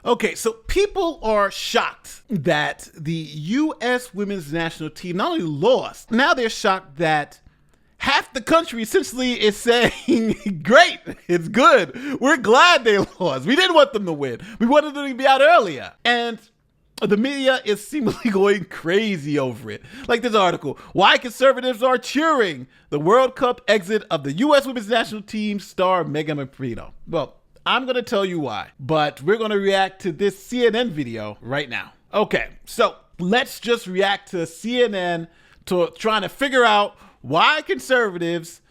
Okay, so people are shocked that the U.S. women's national team not only lost, now they're shocked that half the country essentially is saying, great, it's good. We're glad they lost. We didn't want them to win. We wanted them to be out earlier. And the media is seemingly going crazy over it. Like this article, why conservatives are cheering the World Cup exit of the U.S. women's national team star Megan Rapinoe. Well, I'm going to tell you why, but we're going to react to this CNN video right now. Okay, so let's just react to CNN to trying to figure out why conservatives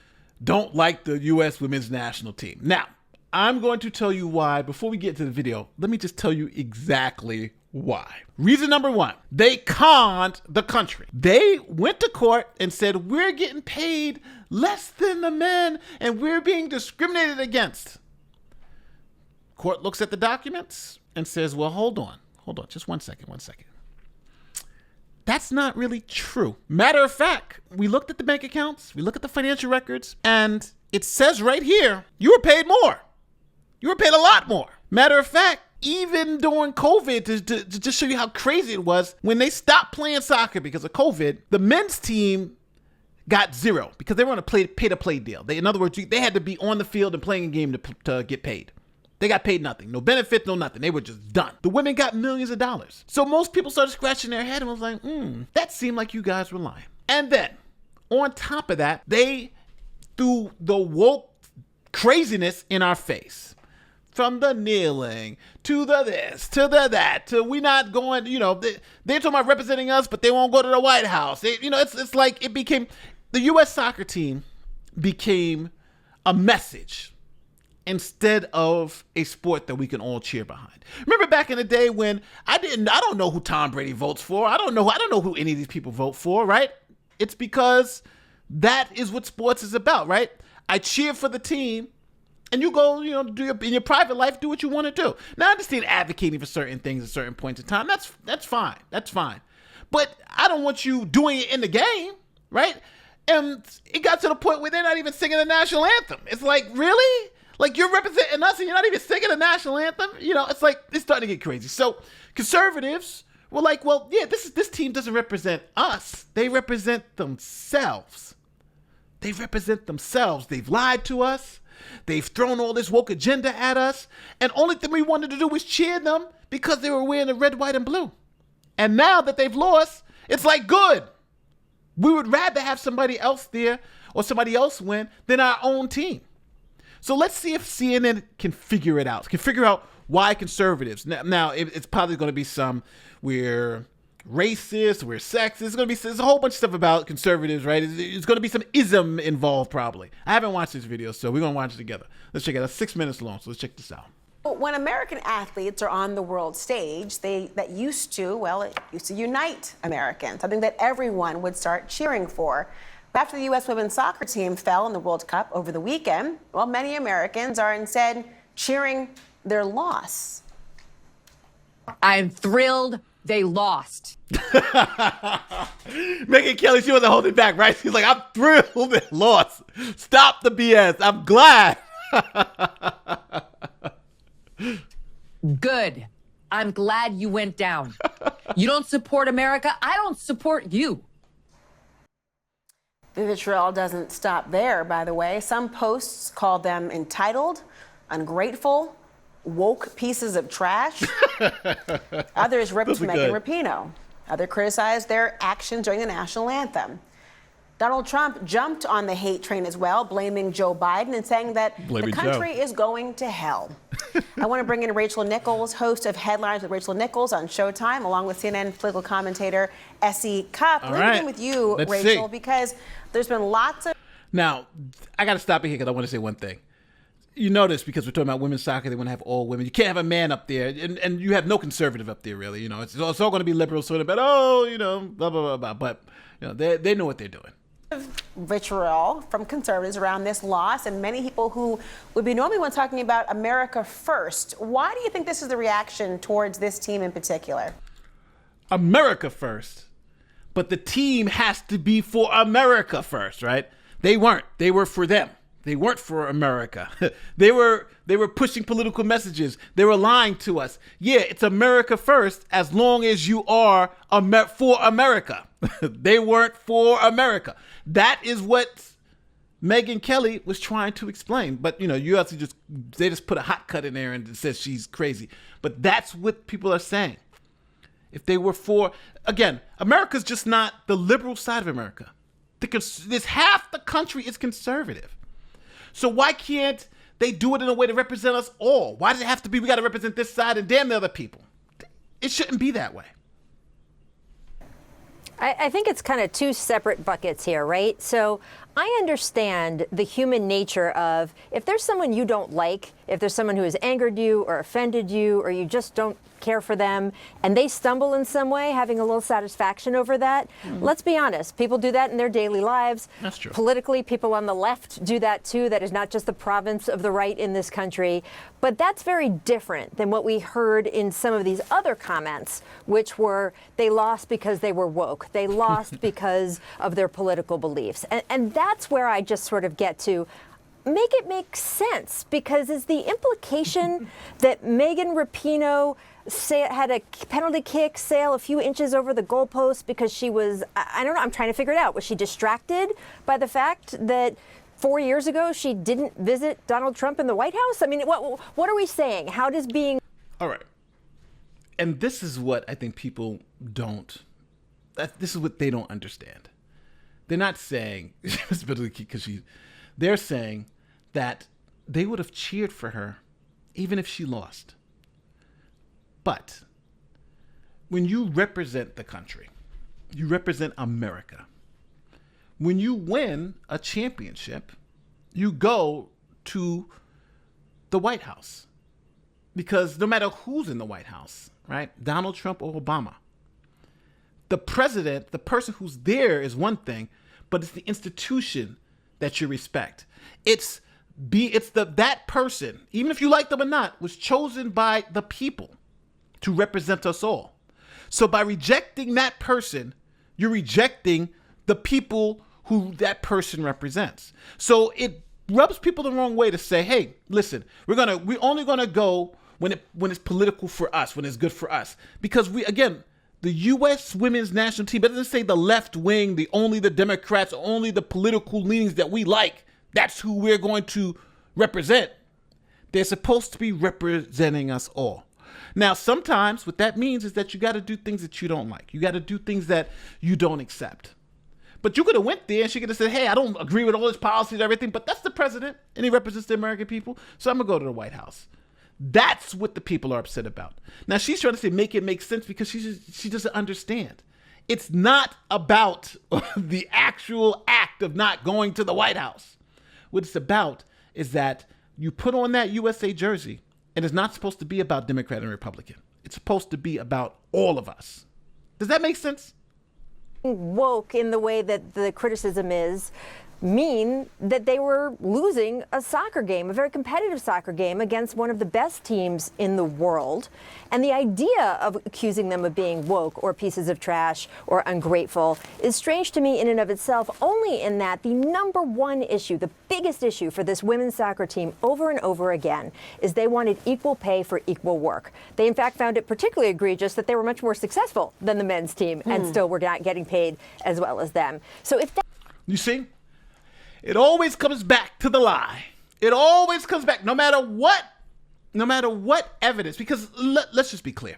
don't like the U.S. women's national team. Now, I'm going to tell you why. Before we get to the video, let me just tell you exactly why. Reason number one, they conned the country. They went to court and said, we're getting paid less than the men and we're being discriminated against. Court looks at the documents and says, well, hold on, just one second. That's not really true. Matter of fact, we looked at the bank accounts, we look at the financial records, and it says right here, you were paid more. You were paid a lot more. Matter of fact, even during COVID, to just show you how crazy it was, when they stopped playing soccer because of COVID, the men's team got zero because they were on a pay-to-play deal. In other words, they had to be on the field and playing a game to get paid. They got paid nothing. No benefits, no nothing. They were just done. The women got millions of dollars. So most people started scratching their head and was like, that seemed like you guys were lying. And then, on top of that, they threw the woke craziness in our face. From the kneeling, to the this, to the that, to we not going, they're talking about representing us, but they won't go to the White House. It's like it became, the U.S. soccer team became a message instead of a sport that we can all cheer behind. Remember back in the day when I don't know who Tom Brady votes for. I don't know who any of these people vote for, right? It's because that is what sports is about, right? I cheer for the team and you go, in your private life, do what you want to do. Now I understand advocating for certain things at certain points in time. That's fine. That's fine. But I don't want you doing it in the game, right? And it got to the point where they're not even singing the national anthem. It's like, really? Like, you're representing us and you're not even singing the national anthem? It's like, it's starting to get crazy. So conservatives were like, well, yeah, this team doesn't represent us. They represent themselves. They represent themselves. They've lied to us. They've thrown all this woke agenda at us. And only thing we wanted to do was cheer them because they were wearing the red, white, and blue. And now that they've lost, it's like, good. We would rather have somebody else there or somebody else win than our own team. So let's see if CNN can figure it out, why conservatives. Now it's probably going to be we're racist, we're sexist. There's a whole bunch of stuff about conservatives, right? It's going to be some ism involved probably. I haven't watched this video, so we're going to watch it together. Let's check it out. It's 6 minutes long, so let's check this out. When American athletes are on the world stage, it used to unite Americans, something that everyone would start cheering for. After the U.S. women's soccer team fell in the World Cup over the weekend, many Americans are instead cheering their loss. I'm thrilled they lost. Megyn Kelly, she wasn't holding back, right? She's like, I'm thrilled they lost. Stop the BS. I'm glad. Good. I'm glad you went down. You don't support America. I don't support you. The vitriol doesn't stop there, by the way. Some posts call them entitled, ungrateful, woke pieces of trash. Others ripped Megan Rapinoe. Others criticized their actions during the national anthem. Donald Trump jumped on the hate train as well, blaming Joe Biden and saying that the country is going to hell. I want to bring in Rachel Nichols, host of Headlines with Rachel Nichols on Showtime, along with CNN political commentator S.E. Cupp. Let me begin with you, Rachel, because there's been lots of... Now, I got to stop it here because I want to say one thing. You notice, because we're talking about women's soccer, they want to have all women. You can't have a man up there, and you have no conservative up there, really. It's all going to be liberal, sort of, but, blah, blah, blah, blah. But, they know what they're doing. Vitriol from conservatives around this loss, and many people who would be normally when talking about America first. Why do you think this is the reaction towards this team in particular? America first, but the team has to be for America first, right? They weren't. They were for them. They weren't for America. They were pushing political messages. They were lying to us. Yeah, it's America first as long as you are for America. They weren't for America. That is what Megyn Kelly was trying to explain. But, you actually they just put a hot cut in there and it says she's crazy. But that's what people are saying. If they were for, again, America's just not the liberal side of America. There's half the country is conservative. So why can't they do it in a way to represent us all? Why does it have to be we got to represent this side and damn the other people? It shouldn't be that way. I think it's kind of two separate buckets here, right? So I understand the human nature of if there's someone you don't like, if there's someone who has angered you or offended you, or you just don't care for them, and they stumble in some way, having a little satisfaction over that. Let's be honest. People do that in their daily lives. That's true. Politically, people on the left do that too. That is not just the province of the right in this country. But that's very different than what we heard in some of these other comments, which were they lost because they were woke. They lost because of their political beliefs. And that's where I just sort of get to make it make sense, because is the implication that Megan Rapinoe had a penalty kick sail a few inches over the goalpost because she was, I don't know, I'm trying to figure it out. Was she distracted by the fact that 4 years ago she didn't visit Donald Trump in the White House? I mean, what are we saying? How does being... All right. And this is what I think people don't, this is what they don't understand. They're not saying, they're saying that they would have cheered for her even if she lost. But when you represent the country, you represent America. When you win a championship, you go to the White House. Because no matter who's in the White House, right? Donald Trump or Obama, the president, the person who's there is one thing, but it's the institution that you respect. That person, even if you like them or not, was chosen by the people to represent us all. So by rejecting that person, you're rejecting the people who that person represents. So it rubs people the wrong way to say, hey, listen, we're only gonna go when it's political for us, when it's good for us. Because the U.S. women's national team, it doesn't say the left wing, only the Democrats, only the political leanings that we like. That's who we're going to represent. They're supposed to be representing us all. Now, sometimes what that means is that you got to do things that you don't like. You got to do things that you don't accept. But you could have went there and she could have said, hey, I don't agree with all his policies and everything, but that's the president and he represents the American people. So I'm going to go to the White House. That's what the people are upset about. Now, she's trying to say make it make sense because she doesn't understand. It's not about the actual act of not going to the White House. What it's about is that you put on that USA jersey, and it's not supposed to be about Democrat and Republican. It's supposed to be about all of us. Does that make sense? Woke in the way that the criticism is mean that they were losing a soccer game, a very competitive soccer game against one of the best teams in the world. And the idea of accusing them of being woke or pieces of trash or ungrateful is strange to me in and of itself, only in that the number one issue, the biggest issue for this women's soccer team over and over again is they wanted equal pay for equal work. They in fact found it particularly egregious that they were much more successful than the men's team and still were not getting paid as well as them. So if that... You see? It always comes back to the lie. It always comes back, no matter what evidence, because let's just be clear.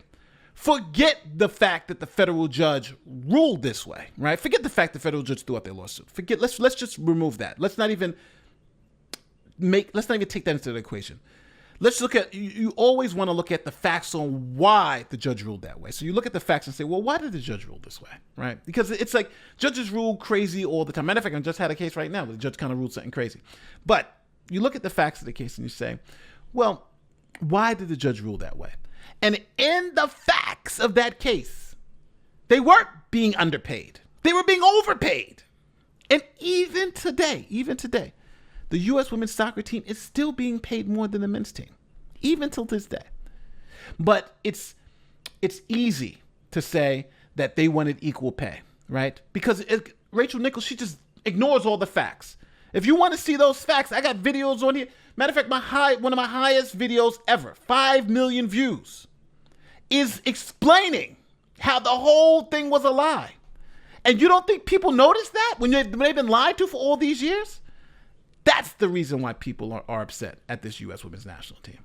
Forget the fact that the federal judge ruled this way, right? Forget the fact the federal judge threw out their lawsuit. Let's just remove that. Let's not even take that into the equation. Let's look at, you always want to look at the facts on why the judge ruled that way. So you look at the facts and say, well, why did the judge rule this way, right? Because it's like judges rule crazy all the time. Matter of fact, I just had a case right now where the judge kind of ruled something crazy. But you look at the facts of the case and you say, well, why did the judge rule that way? And in the facts of that case, they weren't being underpaid. They were being overpaid. And even today, the U.S. women's soccer team is still being paid more than the men's team, even till this day. But it's easy to say that they wanted equal pay, right? Because Rachel Nichols, she just ignores all the facts. If you want to see those facts, I got videos on here. Matter of fact, one of my highest videos ever, 5 million views, is explaining how the whole thing was a lie. And you don't think people notice that when they've been lied to for all these years? That's the reason why people are upset at this U.S. women's national team.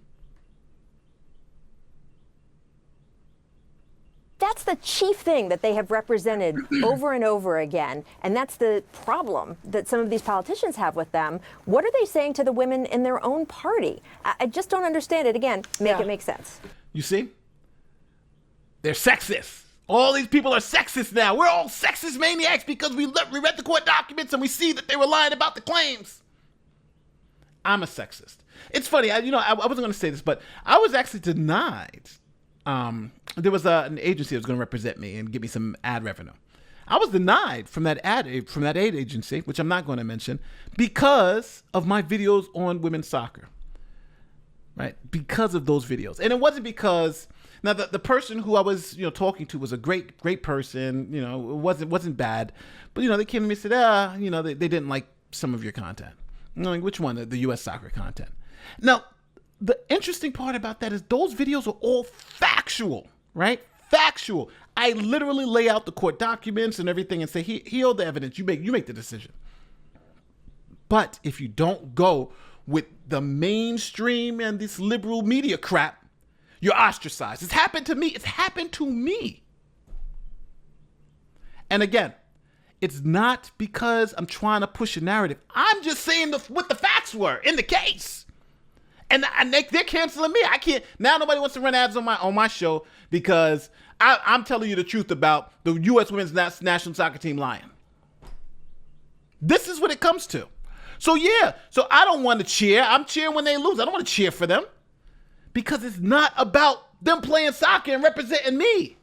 That's the chief thing that they have represented over and over again. And that's the problem that some of these politicians have with them. What are they saying to the women in their own party? I just don't understand it. Again, make it make sense. You see? They're sexist. All these people are sexist now. We're all sexist maniacs because we read the court documents and we see that they were lying about the claims. I'm a sexist. It's funny. I wasn't going to say this, but I was actually denied. There was an agency that was going to represent me and give me some ad revenue. I was denied from that ad agency, which I'm not going to mention, because of my videos on women's soccer. Right? Because of those videos. And it wasn't because now the person who I was, talking to was a great person, it wasn't bad. But they came to me and said, they didn't like some of your content. Like, which one? The US soccer content. Now, the interesting part about that is those videos are all factual, right? Factual. I literally lay out the court documents and everything and say, here are the evidence. You make the decision. But if you don't go with the mainstream and this liberal media crap, you're ostracized. It's happened to me. It's happened to me. And again, it's not because I'm trying to push a narrative. I'm just saying what the facts were in the case. And they're canceling me. I can't. Now nobody wants to run ads on my show because I'm telling you the truth about the U.S. women's national soccer team lying. This is what it comes to. So I don't want to cheer. I'm cheering when they lose. I don't want to cheer for them because it's not about them playing soccer and representing me.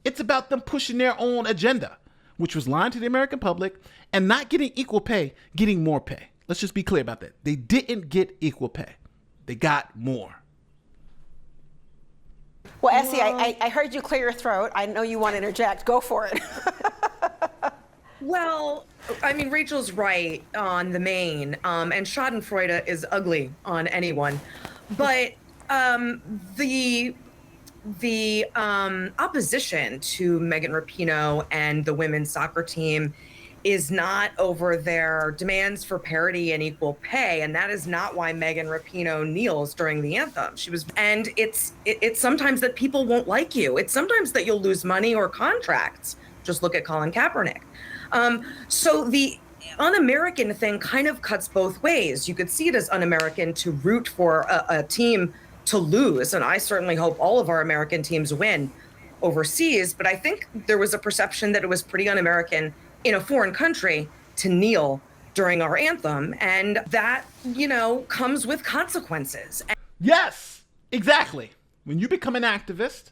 It's about them pushing their own agenda, which was lying to the American public and not getting equal pay, getting more pay. Let's just be clear about that. They didn't get equal pay. They got more. Well, Essie, I heard you clear your throat. I know you want to interject. Go for it. Well, I mean, Rachel's right on the main, and Schadenfreude is ugly on anyone. But the opposition to Megan Rapinoe and the women's soccer team is not over their demands for parity and equal pay, and that is not why Megan Rapinoe kneels during the anthem. And it's sometimes that people won't like you. It's sometimes that you'll lose money or contracts. Just look at Colin Kaepernick. So the un-American thing kind of cuts both ways. You could see it as un-American to root for a team to lose, and I certainly hope all of our American teams win overseas, but I think there was a perception that it was pretty un-American in a foreign country to kneel during our anthem, and that, comes with consequences. Yes, exactly. When you become an activist,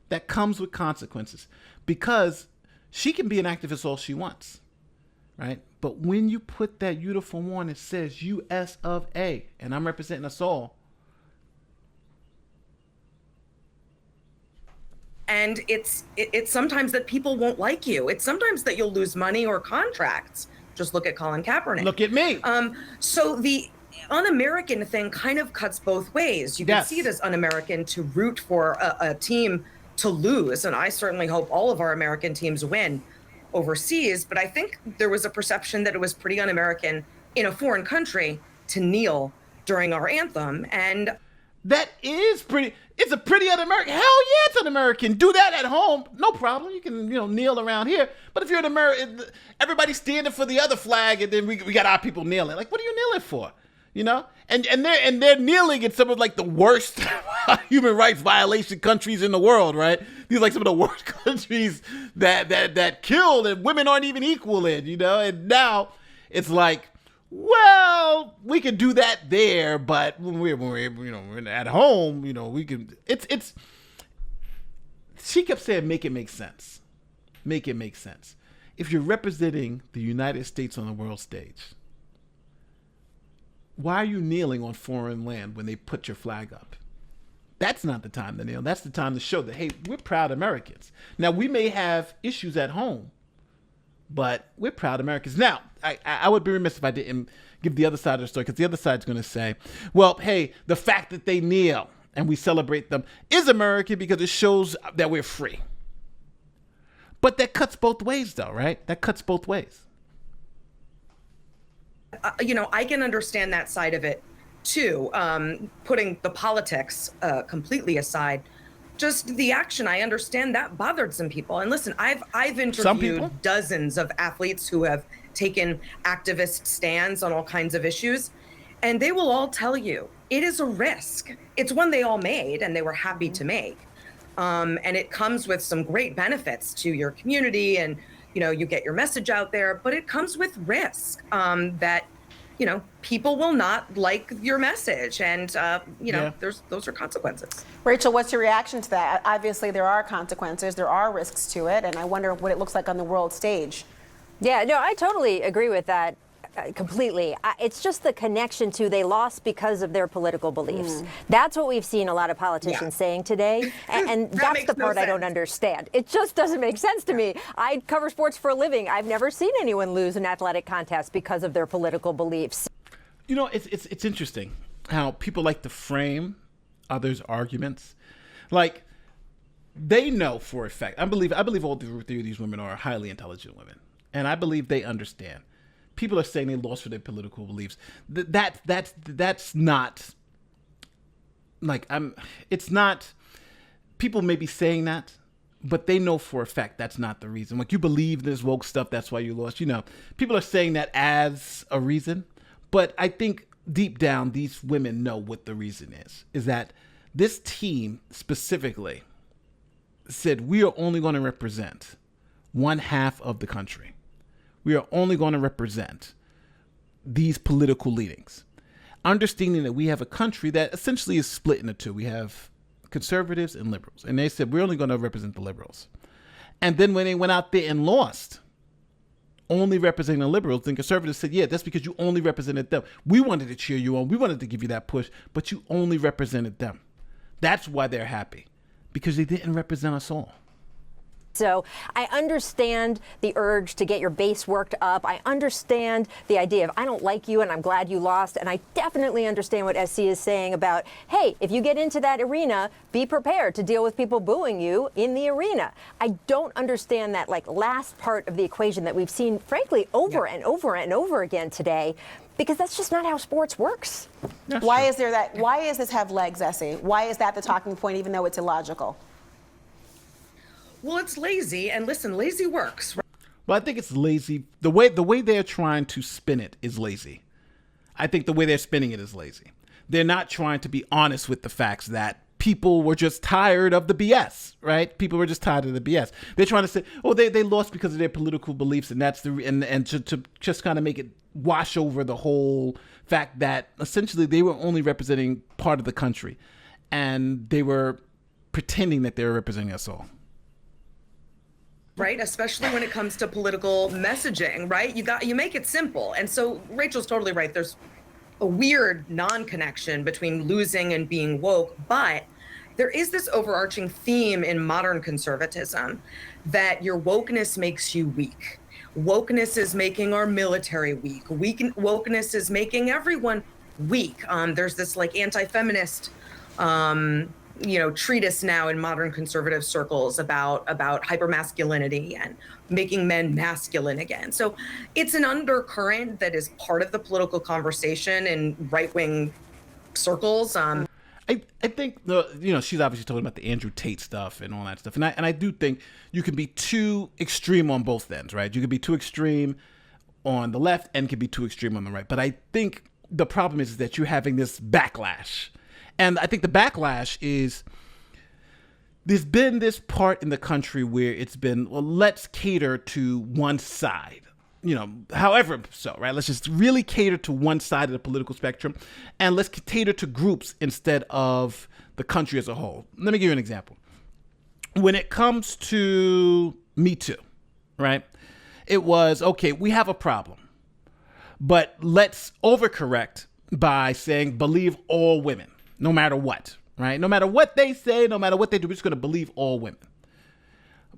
that comes with consequences, because she can be an activist all she wants, right? But when you put that uniform on, it says US of A, and I'm representing us all. And it's sometimes that people won't like you. It's sometimes that you'll lose money or contracts. Just look at Colin Kaepernick. Look at me. So the un-American thing kind of cuts both ways. You can see it as un-American to root for a team to lose, and I certainly hope all of our American teams win overseas, but I think there was a perception that it was pretty un-American in a foreign country to kneel during our anthem, and that is pretty. It's a pretty un-American. Hell yeah, it's un-American. Do that at home, no problem. You can, kneel around here. But if you're an American, everybody's standing for the other flag, and then we got our people kneeling. Like, what are you kneeling for? And they're kneeling in some of like the worst human rights violation countries in the world, right? These are like some of the worst countries that kill and women aren't even equal in, And now it's like, well, we can do that there, but when we're at home, we can. It's. She kept saying, "Make it make sense, make it make sense." If you're representing the United States on the world stage, why are you kneeling on foreign land when they put your flag up? That's not the time to kneel. That's the time to show that, hey, we're proud Americans. Now, we may have issues at home, but we're proud Americans. Now, I would be remiss if I didn't give the other side of the story, because the other side's going to say, well, hey, the fact that they kneel and we celebrate them is American because it shows that we're free. But that cuts both ways, though, right? That cuts both ways. I can understand that side of it too. Putting the politics completely aside, just the action, I understand that bothered some people. And listen, I've interviewed dozens of athletes who have taken activist stands on all kinds of issues, and they will all tell you it is a risk. It's one they all made and they were happy to make. And it comes with some great benefits to your community, and you get your message out there, but it comes with risk that people will not like your message, and those are consequences. Rachel, what's your reaction to that? Obviously, there are consequences, there are risks to it, and I wonder what it looks like on the world stage. Yeah, no, I totally agree with that. Completely. It's just the connection to they lost because of their political beliefs. That's what we've seen a lot of politicians saying today. And that's the part I don't understand. It just doesn't make sense to me. I cover sports for a living. I've never seen anyone lose an athletic contest because of their political beliefs. It's interesting how people like to frame others' arguments. Like, they know for a fact, I believe all three of these women are highly intelligent women. And I believe they understand. People are saying they lost for their political beliefs. That's not like it's not. People may be saying that, but they know for a fact that's not the reason. Like, you believe this woke stuff, that's why you lost. People are saying that as a reason, but I think deep down these women know what the reason is. Is that this team specifically said we are only going to represent one half of the country. We are only going to represent these political leanings, understanding that we have a country that essentially is split into two. We have conservatives and liberals, and they said we're only going to represent the liberals. And then when they went out there and lost, only representing the liberals, then conservatives said, yeah, that's because you only represented them. We wanted to cheer you on. We wanted to give you that push, but you only represented them. That's why they're happy, because they didn't represent us all. So I understand the urge to get your base worked up. I understand the idea of I don't like you and I'm glad you lost. And I definitely understand what SC is saying about, hey, if you get into that arena, be prepared to deal with people booing you in the arena. I don't understand that last part of the equation that we've seen, frankly, over and over and over again today, because that's just not how sports works. Why is this have legs, Essie? Why is that the talking point, even though it's illogical? Well, it's lazy, and listen, lazy works. Well, I think it's lazy. The way they're trying to spin it is lazy. I think the way they're spinning it is lazy. They're not trying to be honest with the facts that people were just tired of the BS, right? People were just tired of the BS. They're trying to say, oh, they lost because of their political beliefs, and that's and to just kind of make it wash over the whole fact that essentially they were only representing part of the country, and they were pretending that they were representing us all. Right, especially when it comes to political messaging, right? You make it simple. And so Rachel's totally right. There's a weird non-connection between losing and being woke, but there is this overarching theme in modern conservatism that your wokeness makes you weak. Wokeness is making our military weak. Wokeness is making everyone weak. There's this anti-feminist treatise now in modern conservative circles about hypermasculinity and making men masculine again. So it's an undercurrent that is part of the political conversation in right-wing circles. I think she's obviously talking about the Andrew Tate stuff and all that stuff, and I do think you can be too extreme on both ends, right? You can be too extreme on the left and can be too extreme on the right. But I think the problem is that you're having this backlash. And I think the backlash is there's been this part in the country where it's been, well, let's cater to one side, however so, right? Let's just really cater to one side of the political spectrum, and let's cater to groups instead of the country as a whole. Let me give you an example. When it comes to Me Too, right? It was, okay, we have a problem, but let's overcorrect by saying believe all women. No matter what, right? No matter what they say, no matter what they do, we're just going to believe all women.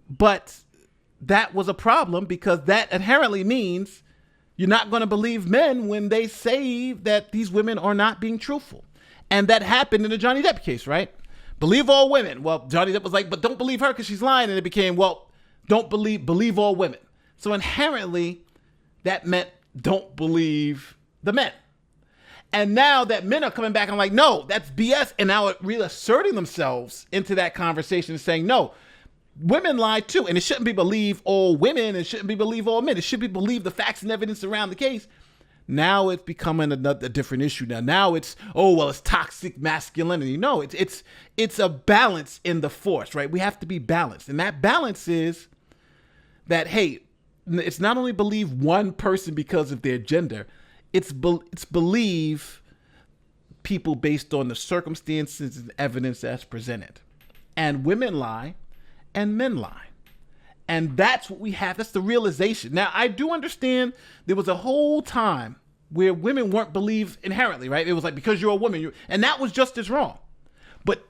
But that was a problem because that inherently means you're not going to believe men when they say that these women are not being truthful. And that happened in the Johnny Depp case, right? Believe all women. Well, Johnny Depp was like, but don't believe her because she's lying. And it became, well, don't believe all women. So inherently, that meant don't believe the men. And now that men are coming back, I'm like, no, that's BS. And now reasserting themselves into that conversation and saying, no, women lie too. And it shouldn't be believe all women. It shouldn't be believe all men. It should be believe the facts and evidence around the case. Now it's becoming a different issue. Now it's, oh, well, it's toxic masculinity. No, it's a balance in the force, right? We have to be balanced. And that balance is that, hey, it's not only believe one person because of their gender, it's believe people based on the circumstances and evidence that's presented. And women lie and men lie. And that's what we have. That's the realization. Now, I do understand there was a whole time where women weren't believed inherently, right? It was like, because you're a woman, and that was just as wrong. But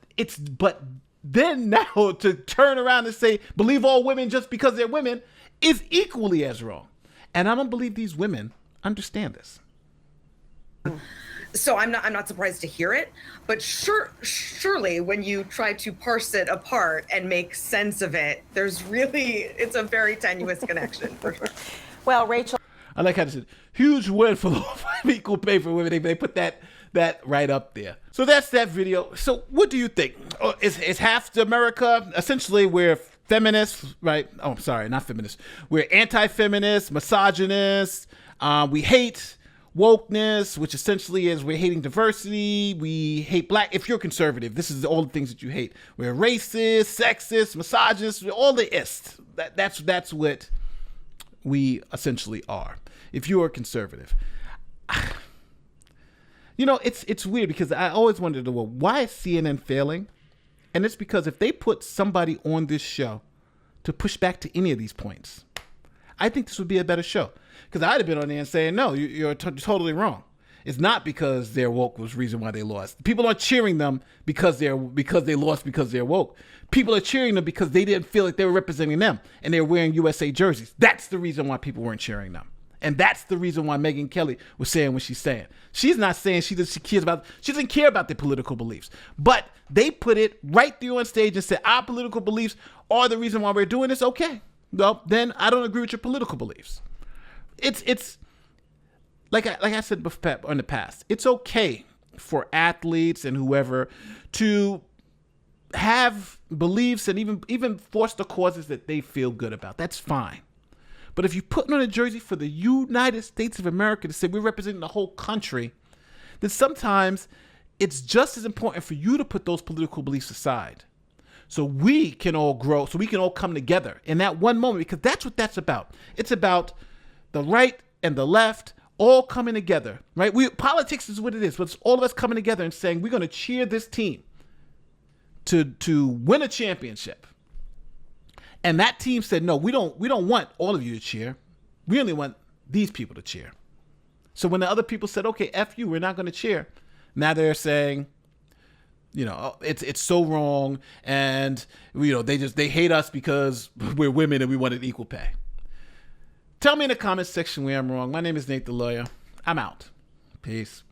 then now to turn around and say, believe all women just because they're women is equally as wrong. And I don't believe these women understand this. So I'm not surprised to hear it, but surely when you try to parse it apart and make sense of it, it's a very tenuous connection for sure. Well, Rachel, I like how they said, huge win for equal pay for women. They put that right up there. So that's that video. So what do you think? Is half America, essentially we're feminists, right? Oh, I'm sorry, not feminists. We're anti-feminists, misogynists. We hate wokeness, which essentially is we're hating diversity. We hate black. If you're conservative, this is all the things that you hate. We're racist, sexist, misogynist, all the ist. That's what we essentially are. If you are conservative, you know, it's weird because I always wondered, well, why is CNN failing? And it's because if they put somebody on this show to push back to any of these points, I think this would be a better show. Because I'd have been on there and saying, no, you're totally wrong. It's not because they're woke was the reason why they lost. People aren't cheering them because they lost because they're woke. People are cheering them because they didn't feel like they were representing them and they were wearing USA jerseys. That's the reason why people weren't cheering them. And that's the reason why Megyn Kelly was saying what she's saying. She's not saying she doesn't care about their political beliefs. But they put it right there on stage and said, our political beliefs are the reason why we're doing this. Okay, well, then I don't agree with your political beliefs. It's like I said before in the past, it's okay for athletes and whoever to have beliefs and even force the causes that they feel good about. That's fine. But if you put on a jersey for the United States of America to say we're representing the whole country, then sometimes it's just as important for you to put those political beliefs aside so we can all grow, so we can all come together in that one moment, because that's what that's about. It's about the right and the left all coming together, right? Politics is what it is, but it's all of us coming together and saying we're going to cheer this team to win a championship. And that team said, no, we don't want all of you to cheer. We only want these people to cheer. So when the other people said, okay, F you, we're not going to cheer. Now they're saying, you know, it's so wrong. And, you know, they hate us because we're women and we wanted equal pay. Tell me in the comments section where I'm wrong. My name is Nate the Lawyer. I'm out. Peace.